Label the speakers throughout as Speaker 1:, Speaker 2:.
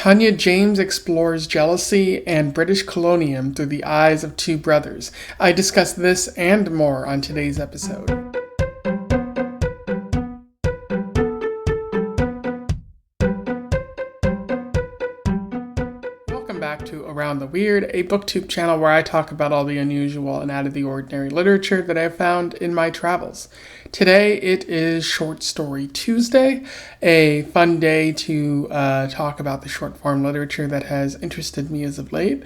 Speaker 1: Tania James explores jealousy and British colonialism through the eyes of two brothers. I discuss this and more on today's episode. Welcome back to Around the Weird, a booktube channel where I talk about all the unusual and out of the ordinary literature that I've found in my travels. Today it is Short Story Tuesday, a fun day to talk about the short form literature that has interested me as of late.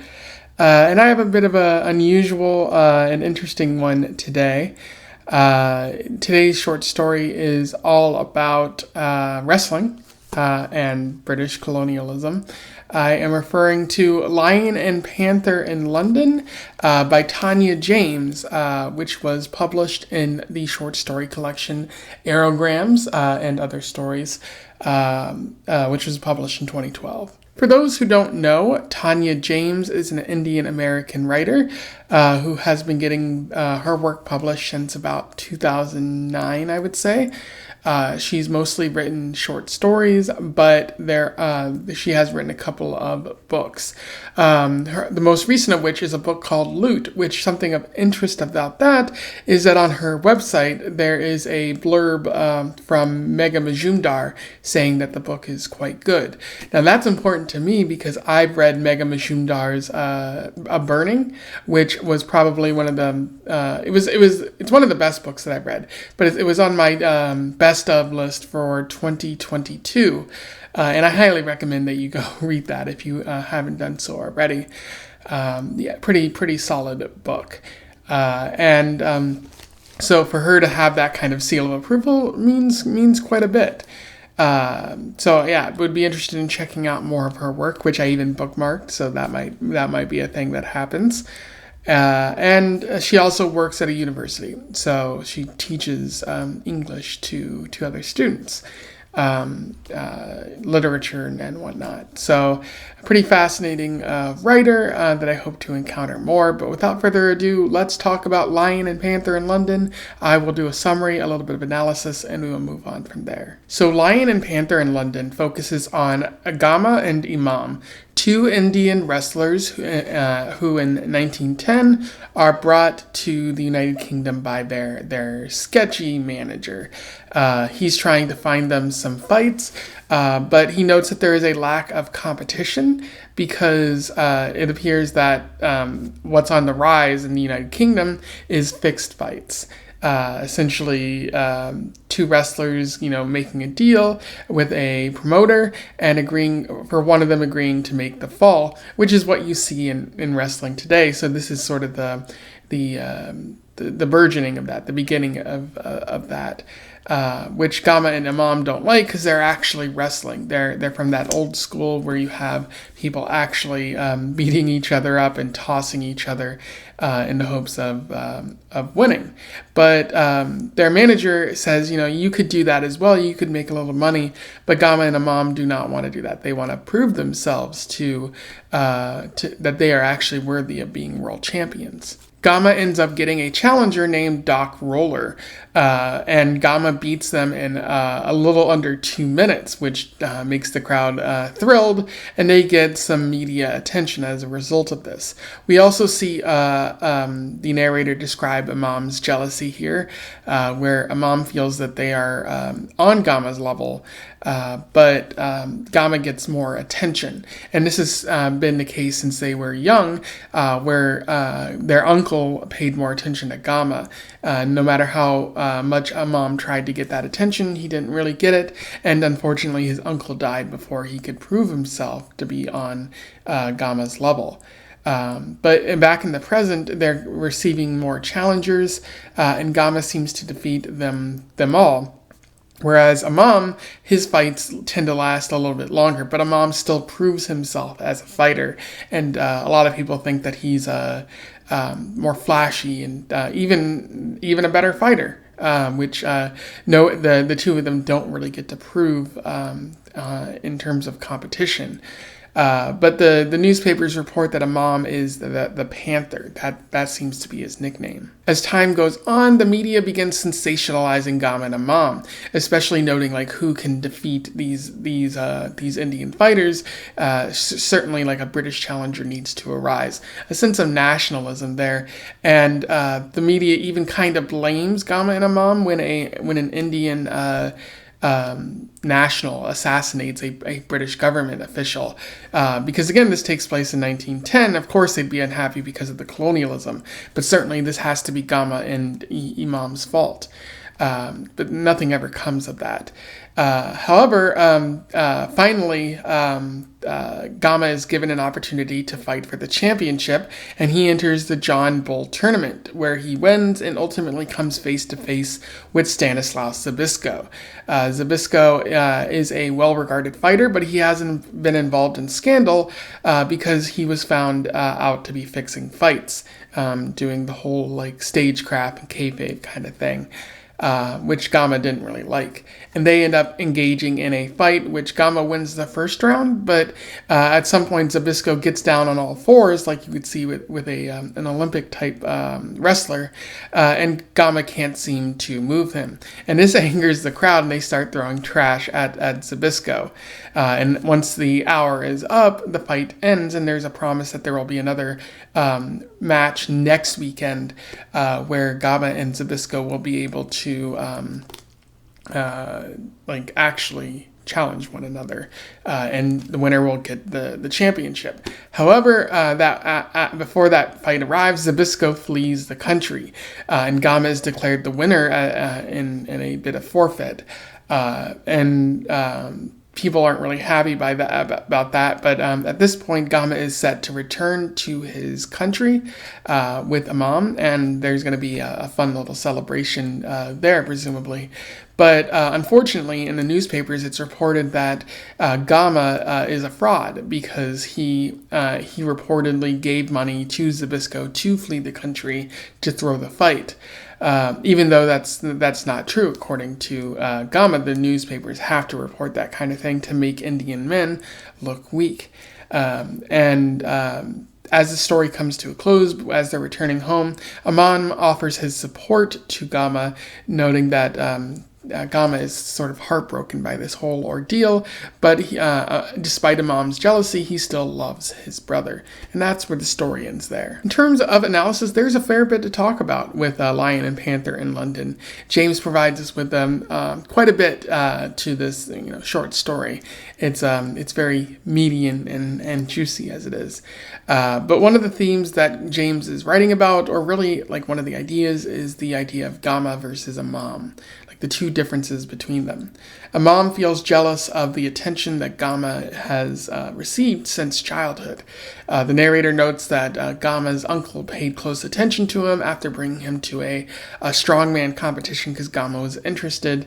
Speaker 1: And I have a bit of an unusual and interesting one today. Today's short story is all about wrestling and British colonialism. I am referring to Lion and Panther in London by Tania James, which was published in the short story collection Aerograms and Other Stories, which was published in 2012. For those who don't know, Tania James is an Indian-American writer who has been getting her work published since about 2009, I would say. She's mostly written short stories, but she has written a couple of books. The most recent of which is a book called Loot, which something of interest about that is that on her website there is a blurb from Megha Majumdar saying that the book is quite good. Now that's important to me because I've read Megha Majumdar's A Burning, which was probably one of the it's one of the best books that I've read, but it was on my best of list for 2022, and I highly recommend that you go read that if you haven't done so already. Pretty solid book, so for her to have that kind of seal of approval means quite a bit. Would be interested in checking out more of her work, which I even bookmarked, so that might be a thing that happens. And she also works at a university, so she teaches English to other students, literature and whatnot. So a pretty fascinating writer that I hope to encounter more. But without further ado, let's talk about Lion and Panther in London. I will do a summary, a little bit of analysis, and we will move on from there. So Lion and Panther in London focuses on Gama and Imam, two Indian wrestlers who in 1910 are brought to the United Kingdom by their sketchy manager. He's trying to find them some fights, but he notes that there is a lack of competition because it appears that what's on the rise in the United Kingdom is fixed fights. Essentially, two wrestlers, making a deal with a promoter and agreeing to make the fall, which is what you see in wrestling today. So this is sort of the burgeoning of that, the beginning of that. Which Gama and Imam don't like because they're actually wrestling. They're from that old school where you have people actually beating each other up and tossing each other in the hopes of winning. But their manager says, you could do that as well. You could make a little money. But Gama and Imam do not want to do that. They want to prove themselves to that they are actually worthy of being world champions. Gama ends up getting a challenger named Doc Roller, and Gama beats them in a little under 2 minutes, which makes the crowd thrilled, and they get some media attention as a result of this. We also see the narrator describe Imam's jealousy here, where Imam feels that they are on Gama's level, but Gama gets more attention. And this has been the case since they were young, where their uncle paid more attention to Gama. No matter how much Imam tried to get that attention, he didn't really get it. And unfortunately, his uncle died before he could prove himself to be on Gama's level. But back in the present, they're receiving more challengers, and Gama seems to defeat them all. Whereas Imam, his fights tend to last a little bit longer, but Imam still proves himself as a fighter, and a lot of people think that he's more flashy and even a better fighter, which the two of them don't really get to prove in terms of competition. But the newspapers report that Imam is the Panther. That seems to be his nickname. As time goes on, the media begins sensationalizing Gama and Imam, especially noting like who can defeat these Indian fighters. Certainly, like a British challenger needs to arise. A sense of nationalism there, and the media even kind of blames Gama and Imam when an Indian national assassinates a British government official. Because again, this takes place in 1910. Of course, they'd be unhappy because of the colonialism, but certainly this has to be Gama and Imam's fault. But nothing ever comes of that. However, finally, Gama is given an opportunity to fight for the championship, and he enters the John Bull tournament, where he wins and ultimately comes face to face with Stanislaus Zbyszko. Zbyszko is a well-regarded fighter, but he hasn't been involved in scandal because he was found out to be fixing fights, doing the whole like stagecraft and kayfabe kind of thing. Which Gama didn't really like. And they end up engaging in a fight, which Gama wins the first round, but at some point Zbyszko gets down on all fours, like you would see with an Olympic-type wrestler, and Gama can't seem to move him. And this angers the crowd, and they start throwing trash at Zbyszko. And once the hour is up, the fight ends, and there's a promise that there will be another match next weekend where Gama and Zbyszko will be able to actually challenge one another, and the winner will get the championship. However, before that fight arrives, Zbyszko flees the country, and Gama is declared the winner in a bit of forfeit. People aren't really happy about that, but at this point, Gama is set to return to his country with Imam, and there's going to be a fun little celebration there, presumably. But unfortunately, in the newspapers, it's reported that Gama is a fraud because he reportedly gave money to Zbyszko to flee the country to throw the fight. Even though that's not true, according to Gama, the newspapers have to report that kind of thing to make Indian men look weak. As the story comes to a close, as they're returning home, Imam offers his support to Gama, noting that Gama is sort of heartbroken by this whole ordeal, but despite Imam's jealousy, he still loves his brother. And that's where the story ends there. In terms of analysis, there's a fair bit to talk about with Lion and Panther in London. James provides us with quite a bit to this short story. It's very meaty and juicy as it is. But one of the themes that James is writing about, or really like one of the ideas, is the idea of Gama versus Imam. The two differences between them. Imam feels jealous of the attention that Gama has received since childhood. The narrator notes that Gama's uncle paid close attention to him after bringing him to a strongman competition because Gama was interested.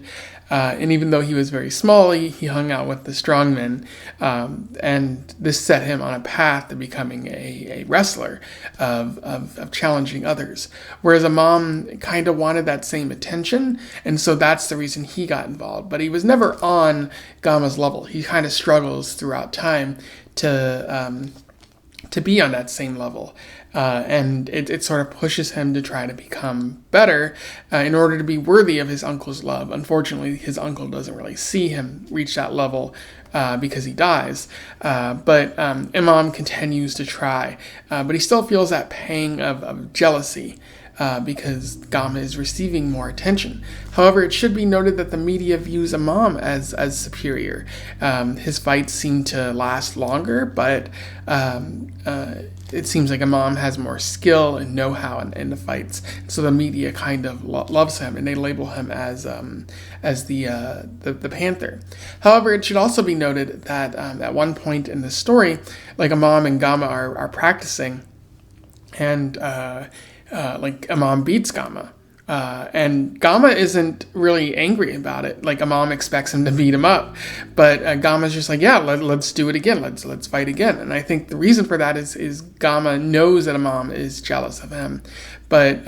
Speaker 1: And even though he was very small, he hung out with the strongmen, and this set him on a path to becoming a wrestler, of challenging others. Whereas Imam kind of wanted that same attention, and so that's the reason he got involved. But he was never on Gama's level. He kind of struggles throughout time to be on that same level. And it sort of pushes him to try to become better in order to be worthy of his uncle's love. Unfortunately, his uncle doesn't really see him reach that level because he dies. But Imam continues to try. But he still feels that pang of jealousy because Gama is receiving more attention. However, it should be noted that the media views Imam as superior. His fights seem to last longer, but it seems like Imam has more skill and know-how in the fights. So the media kind of loves him, and they label him as the Panther. However, it should also be noted that at one point in the story, like Imam and Gama are practicing, and Imam beats Gama. And Gama isn't really angry about it. Like Imam expects him to beat him up, but Gama's just like, yeah, let's do it again. Let's fight again. And I think the reason for that is Gama knows that Imam is jealous of him, but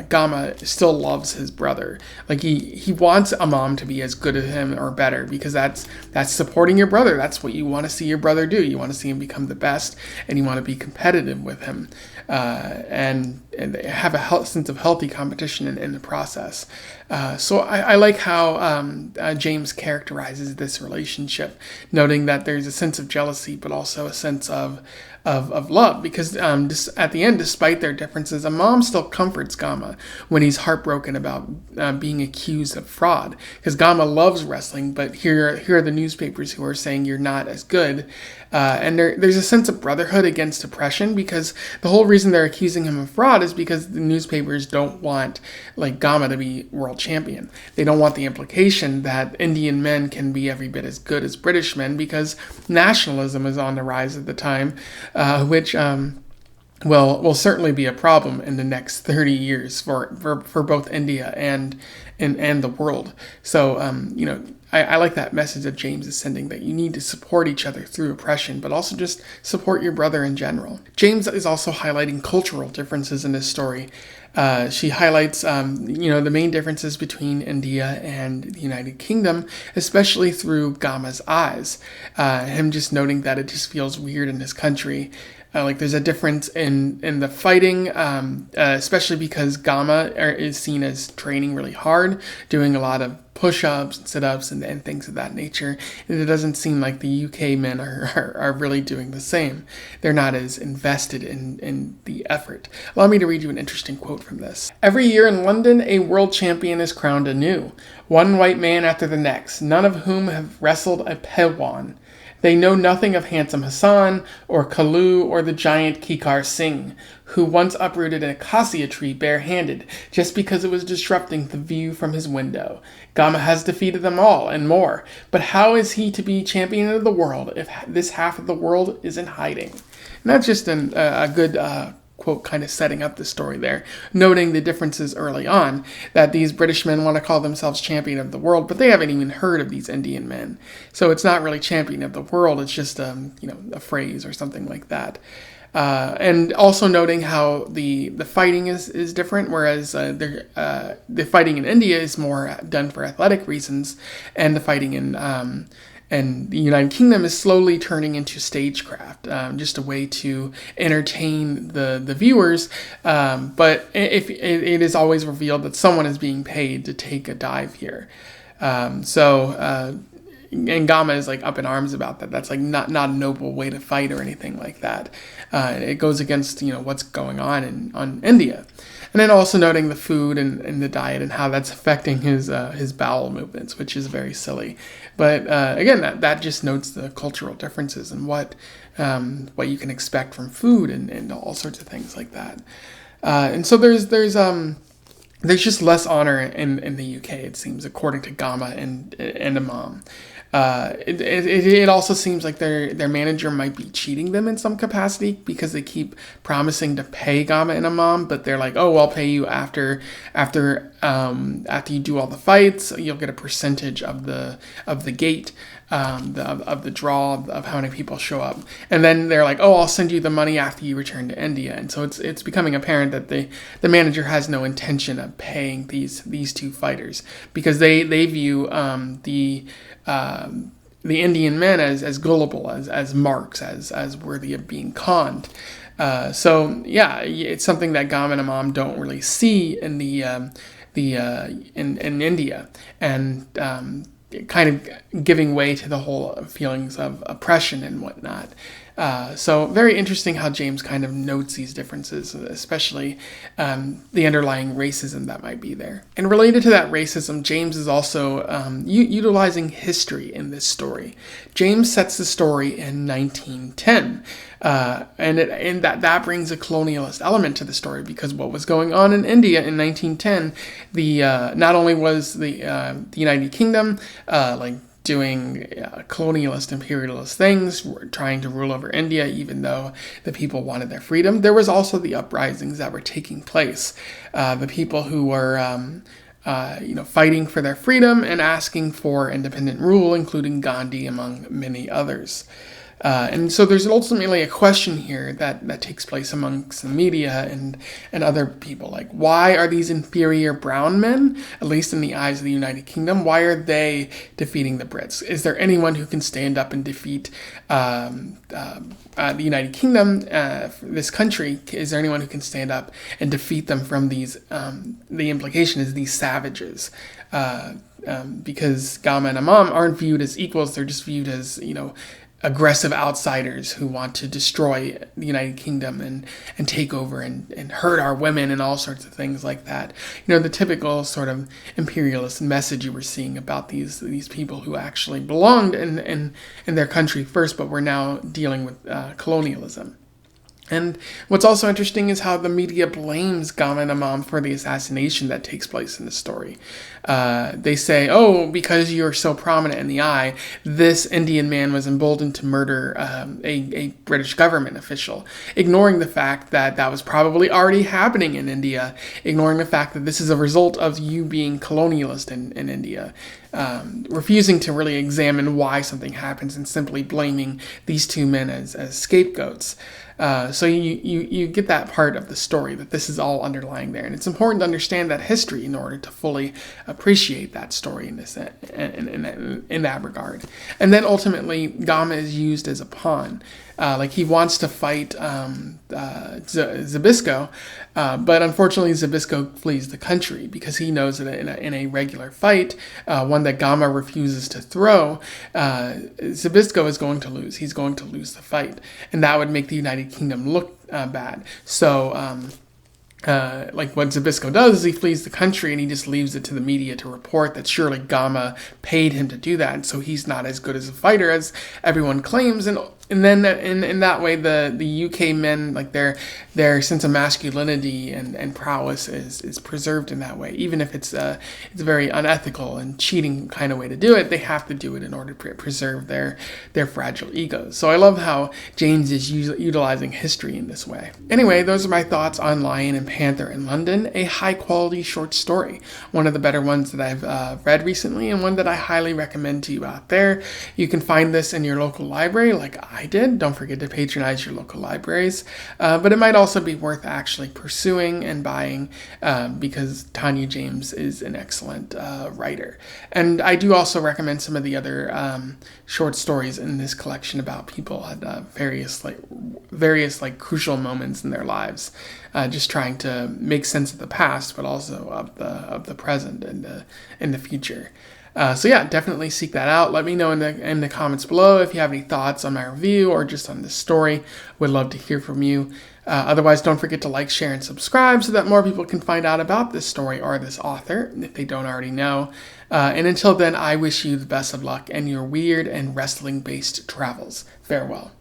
Speaker 1: Gama still loves his brother. Like he wants Imam to be as good as him or better, because that's supporting your brother. That's what you want to see your brother do. You want to see him become the best, and you want to be competitive with him, and have a sense of healthy competition in the process. So I like how James characterizes this relationship, noting that there's a sense of jealousy, but also a sense of love, because at the end, despite their differences, Imam still comforts Gama when he's heartbroken about being accused of fraud, because Gama loves wrestling, but here are the newspapers who are saying you're not as good, and there's a sense of brotherhood against oppression, because the whole reason they're accusing him of fraud is because the newspapers don't want Gama to be world champion. They don't want the implication that Indian men can be every bit as good as British men, because nationalism is on the rise at the time, which will certainly be a problem in the next 30 years for both India and the world. So I like that message that James is sending, that you need to support each other through oppression, but also just support your brother in general. James is also highlighting cultural differences in this story. She highlights, the main differences between India and the United Kingdom, especially through Gama's eyes. Him just noting that it just feels weird in this country. There's a difference in the fighting, especially because Gama is seen as training really hard, doing a lot of push-ups and sit-ups and things of that nature. And it doesn't seem like the UK men are really doing the same. They're not as invested in the effort. Allow me to read you an interesting quote from this. "Every year in London, a world champion is crowned anew, one white man after the next, none of whom have wrestled a Pehwan. They know nothing of Handsome Hassan, or Kalu, or the giant Kikar Singh, who once uprooted an acacia tree barehanded just because it was disrupting the view from his window. Gama has defeated them all, and more. But how is he to be champion of the world if this half of the world is in hiding?" And that's just a good quote, kind of setting up the story there, noting the differences early on, that these British men want to call themselves champion of the world, but they haven't even heard of these Indian men. So it's not really champion of the world, it's just a phrase or something like that. And also noting how the fighting is different, whereas the fighting in India is more done for athletic reasons, and the fighting in the United Kingdom is slowly turning into stagecraft, just a way to entertain the viewers. But if it is always revealed that someone is being paid to take a dive here. And Gama is up in arms about that. That's not a noble way to fight or anything like that. It goes against what's going on in India. And then also noting the food and the diet and how that's affecting his bowel movements, which is very silly. But again, that just notes the cultural differences and what you can expect from food and all sorts of things like that. And so there's just less honor in the UK, it seems, according to Gama and Imam. It also seems like their manager might be cheating them in some capacity, because they keep promising to pay Gama and Imam, but they're like, "Oh, I'll pay you after you do all the fights. You'll get a percentage of the gate, of the draw of how many people show up." And then they're like, "Oh, I'll send you the money after you return to India." And so it's becoming apparent that the manager has no intention of paying these two fighters, because they view the Indian men as gullible, as marks, as worthy of being conned. So it's something that Gama and Imam don't really see in in India, and kind of giving way to the whole feelings of oppression and whatnot. So very interesting how James kind of notes these differences, especially the underlying racism that might be there. And related to that racism, James is also utilizing history in this story. James sets the story in 1910. And that brings a colonialist element to the story, because what was going on in India in 1910, not only was the United Kingdom doing colonialist, imperialist things, trying to rule over India, even though the people wanted their freedom, there was also the uprisings that were taking place. The people who were fighting for their freedom and asking for independent rule, including Gandhi, among many others. And so there's ultimately a question here that takes place amongst the media and other people. Like, why are these inferior brown men, at least in the eyes of the United Kingdom, why are they defeating the Brits? Is there anyone who can stand up and defeat the United Kingdom, this country? Is there anyone who can stand up and defeat them from these, the implication is these savages? Because Gama and Imam aren't viewed as equals, they're just viewed as, aggressive outsiders who want to destroy the United Kingdom and take over and hurt our women and all sorts of things like that. The typical sort of imperialist message you were seeing about these people who actually belonged in their country first, but were now dealing with colonialism. And what's also interesting is how the media blames Gama and Imam for the assassination that takes place in the story. They say, oh, because you're so prominent in the eye, this Indian man was emboldened to murder a British government official, ignoring the fact that that was probably already happening in India, ignoring the fact that this is a result of you being colonialist in India. Refusing to really examine why something happens and simply blaming these two men as scapegoats. So you get that part of the story, that this is all underlying there. And it's important to understand that history in order to fully appreciate that story in that regard. And then ultimately, Gama is used as a pawn. He wants to fight Zabisco, but unfortunately Zabisco flees the country because he knows that in a regular fight, one that Gama refuses to throw, Zabisco is going to lose. He's going to lose the fight, and that would make the United Kingdom look bad. So what Zabisco does is he flees the country and he just leaves it to the media to report that surely Gama paid him to do that, and so he's not as good as a fighter as everyone claims. And then in that way, the UK men, their sense of masculinity and prowess is preserved in that way. Even if it's a very unethical and cheating kind of way to do it, they have to do it in order to preserve their fragile egos. So I love how James is utilizing history in this way. Anyway, those are my thoughts on Lion and Panther in London, a high-quality short story. One of the better ones that I've read recently, and one that I highly recommend to you out there. You can find this in your local library like I did. Don't forget to patronize your local libraries. But it might also be worth actually pursuing and buying because Tania James is an excellent writer. And I do also recommend some of the other short stories in this collection about people at various crucial moments in their lives, just trying to make sense of the past, but also of the present and in the future. So yeah, definitely seek that out. Let me know in the comments below if you have any thoughts on my review or just on this story. Would love to hear from you. Otherwise, don't forget to like, share, and subscribe so that more people can find out about this story or this author if they don't already know. And until then, I wish you the best of luck in your weird and wrestling-based travels. Farewell.